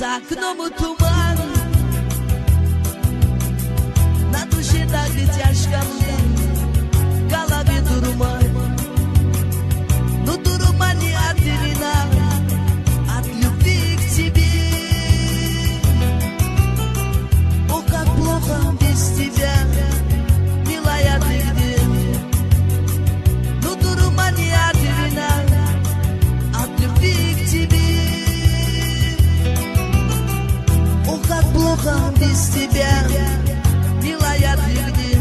За окном туман, на душе так и тяжко мне, в голове дурман. Но дурман не от вина, от любви к тебе. О, как плохо без тебя, милая, ты где? Но дурман не от вина, от любви к тебе. Как плохо без тебя, милая, ты где?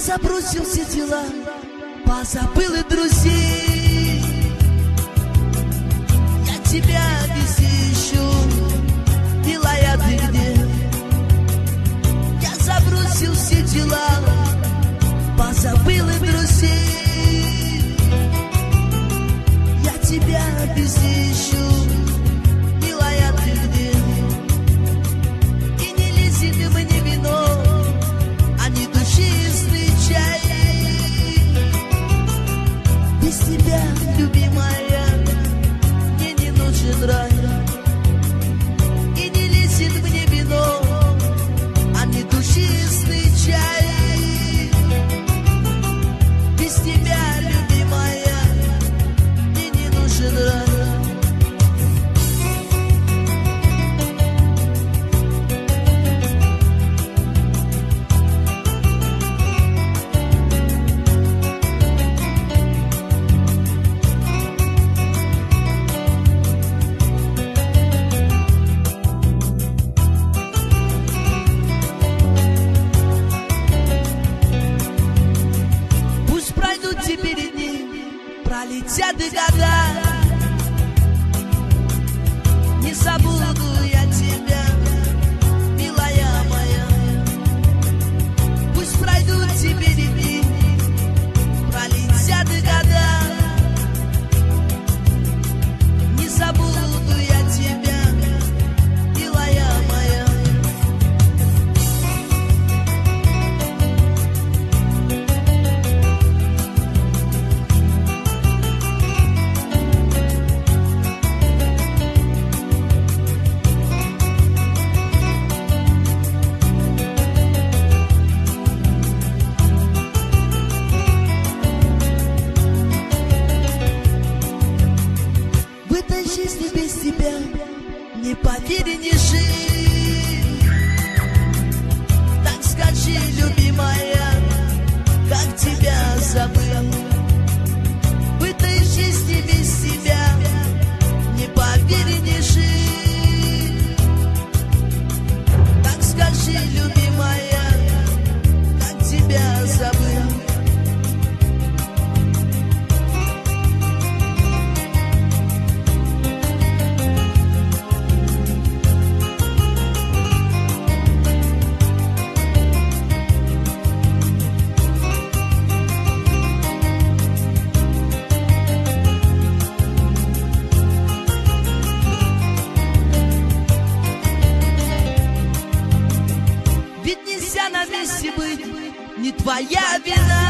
Забросил все дела, позабыл и друзей. Я тебя везде ищу, милая, ты где? Я забросил все дела, позабыл и друзей. Я тебя везде ищу, милая, ты где? И не лезет мне вино, они душистые. Без тебя, любимая, мне не нужен рай. И не лезет мне вино, а не душистый чай. Без тебя, любимая, мне не нужен рай. Пролетят и года, не забуду я тебя, милая моя. Пусть пройдут теперь дни, пролетят и года, не забуду я тебя, милая моя. Без тебя не поверь, не жить. Так скажи, любимая, как тебя забыл. В этой жизни без тебя не поверь, не жить. Так скажи, любимая, как тебя забыл. Ведь нельзя на месте быть, не твоя вина.